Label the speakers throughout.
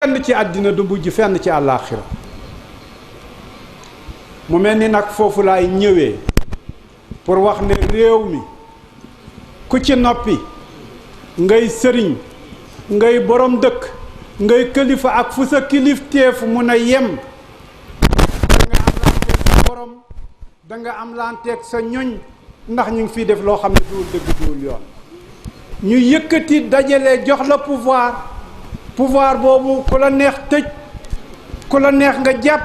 Speaker 1: fenn ci àddina du mujj fenn ci àllaaxira mu mel ni nag foofu laay ñëwee pour wax ne réew mi ku ci noppi ngay sëriñ ngay borom dëkk ngay kilifa ak fu sa kilifteef mun a yem danga am lanteeg sa ñoñ ndax ñu ngi fiy def loo xam ne duwul dëgg duwul yoon ñu yëkkati dajale jox la pouvoir boobu ku la neex tëj ku la neex nga jàpp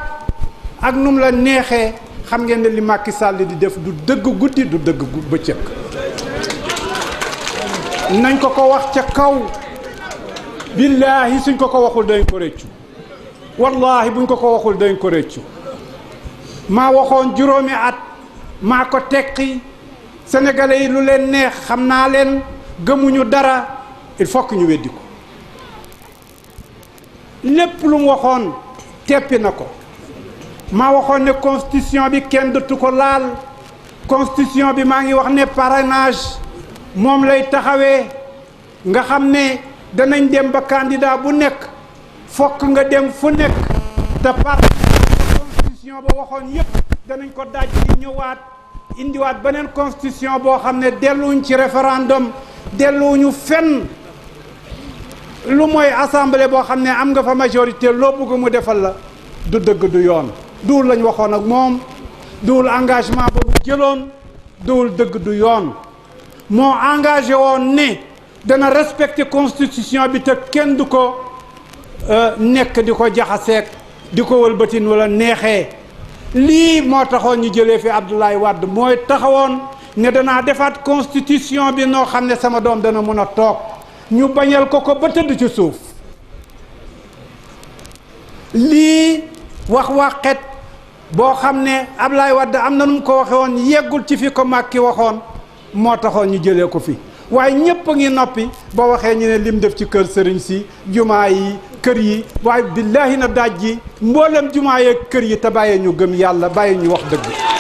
Speaker 1: ak num la neexee xam ngeen ne li Macky Sall di def du dëgg guddi du dëgg bëccëg nañ ko ko wax ca kaw billaahi suñ ko ko waxul dañ ko rëccu wallaahi buñ ko ko waxul dañ ko rëccu maa waxoon juróomi at maa ko tekki sénégalais yi lu leen neex xam naa leen gëmuñu dara il faut que ñu weddi ko lépp lu mu waxoon teppi na ko maa waxoon ne constitution bi kenn dootu ko laal constitution bi maa ngi wax ne parrainage moom lay taxawee nga xam ne danañ dem ba candidat bu nekk fokk nga dem fu nekk te constitution ba waxoon yépp danañ ko daaj di ñëwaat indiwaat beneen constitution boo xam ne delluwuñ ci référendum delluwuñu fenn lu mooy assemblée boo xam ne am nga fa majorité loo bëgg mu defal la du dëgg du yoon duwul lañ waxoon ak moom duwul engagement boobu jëloon duwul dëgg du yoon moo engagé woon ne dana respecter constitution bi te kenn du ko nekk di ko jaxaseek di ko wëlbatin wala neexee lii moo taxoon ñu jëlee fi Abdoulaye Wade mooy taxawoon ne danaa defaat constitution bi noo xam ne sama doom dana mun a toog ñu bañal ko ba tëdd ci suuf lii waxet boo xam ne Abdoulaye Wade am na nu mu ko waxe woon yeggul ci fi ko Macky waxoon moo taxoon ñu jëlee ko fi waaye ñépp a ngi noppi ba waxee ñu ne lim def ci kër sëriñ si jumaa yi kër yi waaye billaahi na daaj ji mboolem jumaa yeeg kër yi te bàyyee ñu gëm yàlla bàyyi ñu wax dëgg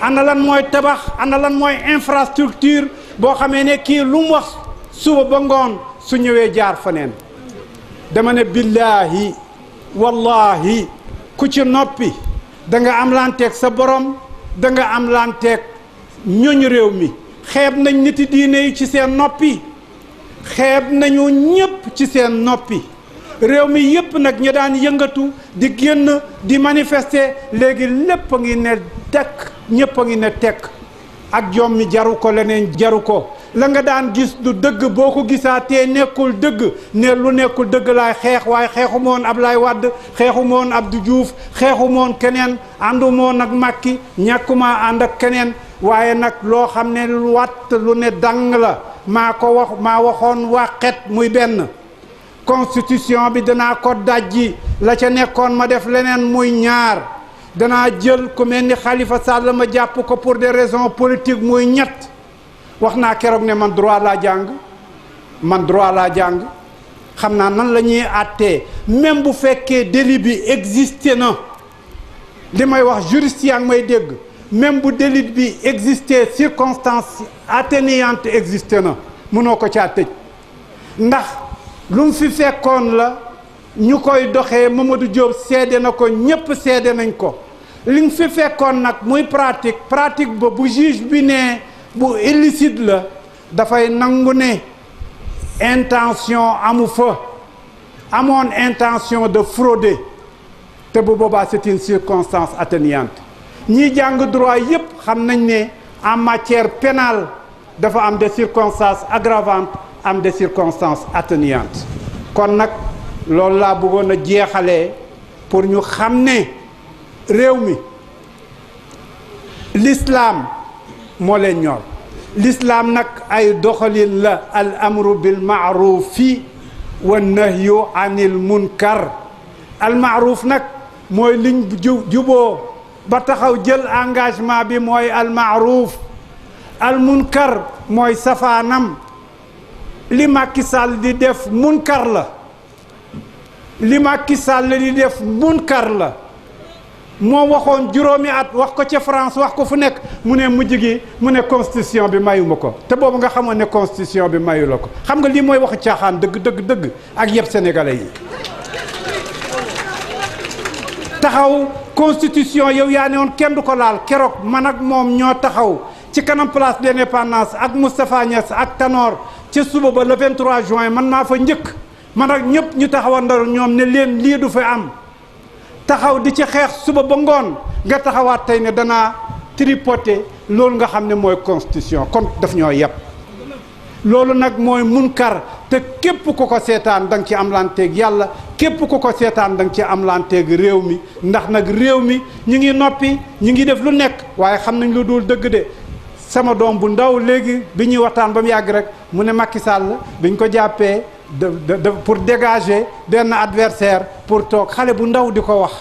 Speaker 1: ana lan mooy tabax ana lan mooy infrastructure boo xamee ne kii lu mu wax suba ba ngoon su ñëwee jaar faneen dama ne billaahi wallaahi ku ci noppi da nga am lanteeg sa borom da nga am lanteeg ñoñ réew mi xeeb nañ niti diine yi ci seen noppi xeeb nañu ñépp ci seen noppi réew mi yépp nag ñi daan yëngatu di génn di manifester léegi lépp a ngi ne tekk ñépp a ngi ne tekk ak jom mi jaru ko leneen jaru ko la nga daan gis du dëgg boo ko gisaatee nekkul dëgg ne lu nekkul dëgg laay xeex waaye xeexu moon Ablaye Wade xeexu moon Abdou Diouf xeexu moon keneen àndu moon ak Macky ñàkkuma ànd ak keneen waaye nag loo xam ne lu watt lu ne dang la maa waxoon waxet muy benn constitution bi danaa ko dajji la ca nekkoon ma def leneen muy ñaar danaa jël ku mel ni Khalifa Sall ma jàpp ko pour des raisons politiques muy ñett wax naa keroog ne man droit laa jàng xam naa nan la ñuy àttee même bu fekkee délit bi existé na li may wax juriste yaa ngi may dégg même bu délit bi existé circonstance atténuante existé na mënoo ko caa tëj ndax lu mu fi fekkoon la ñu koy doxee Mamadou Diop seede na ko ñépp seede nañ ko li mu fi fekkoon nag muy pratique ba bu juge bi ne bu illicite la dafay nangu ne intention amu fa amoon intention de frauder te bu boobaa c'est une circonstance atténuante ñiy jàng droit yépp xam nañ ne en matière pénale dafa am des circonstances aggravantes am des circonstances atténuantes kon nag loolu laa bëggoon a jeexalee pour ñu xam ne réew mi l'islam moo leen ñor l'islam nag ay doxalin la al amru bil maarufi wa nahyu anil munkar al maaruf nag mooy liñ juboo ba taxaw jël engagement bi mooy al maaruf al munkar mooy safaanam li Macky Sall di def munkar la moo waxoon juróomi at wax ko ca France wax ko fu nekk mu ne mujj gi mu ne constitution bi mayuma ko te boobu nga xamoon ne constitution bi mayu la ko xam nga lii mooy waxu caaxaan dëgg ak yëpp sénégalais yi taxaw constitution yow yaa ne woon kenn du ko laal keroog man ak moom ñoo taxaw ci kanam place de l'Indépendance ak Moustapha Niass ak Tanor ca suba ba le 23 juin man maa fa njëkk man ak ñëpp ñu taxawandoo ñoom ne leen lii du fa am taxaw di ci xeex suba ba ngoon nga taxawaat tey ne danaa tripoter loolu nga xam ne mooy constitution kon daf ñoo yeb loolu nag mooy munkar te képp ku ko seetaan da nga ci am lanteeg yàlla képp ku ko seetaan da nga ci am lanteeg réew mi ndax nag réew mi ñu ngi noppi ñu ngi def lu nekk waaye xam nañ lu dul dëgg de sama doom bu ndaw léegi bi ñuy waxtaan ba mu yàgg rek mu ne Macky Sall biñ ko jàppee pour dégager benn adversaire pour toog xale bu ndaw di ko wax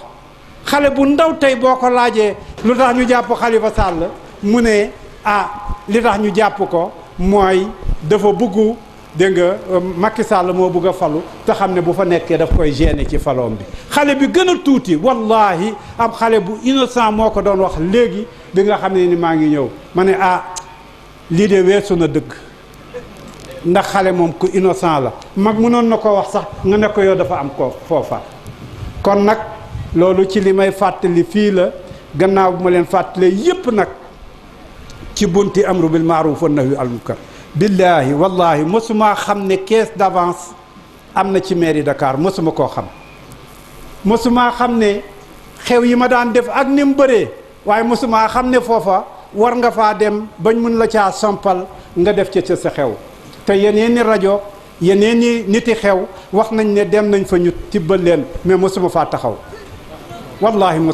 Speaker 1: xale bu ndaw tey boo ko laajee lu tax ñu jàpp Khalifa Sall mu ne li tax ñu jàpp ko mooy dafa bëggu dégg nga Macky Sall moo bëgg a falu te xam ne bu fa nekkee daf koy gêner ci faloom bi xale bi gën a tuuti wallahi am xale bu innocent moo ko doon wax léegi bi nga xam ne ni maa ngi ñëw ma ne lii de weesu na dëgg ndax xale moom ku innocent la mag mënoon na ko wax sax nga ne ko yow dafa am ko foofa kon nag loolu ci li may fàttali fii la gannaaw bu ma leen fàttalee yépp nag ci bunti amru bil maaruf wa nahyu anil munkar billaahi wallahi mosuma xam ne caisse d'avance am na ci mairie Dakar mosuma koo xam mosuma xam ne xew yi ma daan def ak ni mu bëree waaye mosuma xam ne foofa war nga faa dem bañ mun la caa sampal nga def ca sa xew te yeneen ni rajo yeneen ni niti xew wax nañ ne dem nañ fa ñu tibbal leen mais mosuma faa taxaw wallahi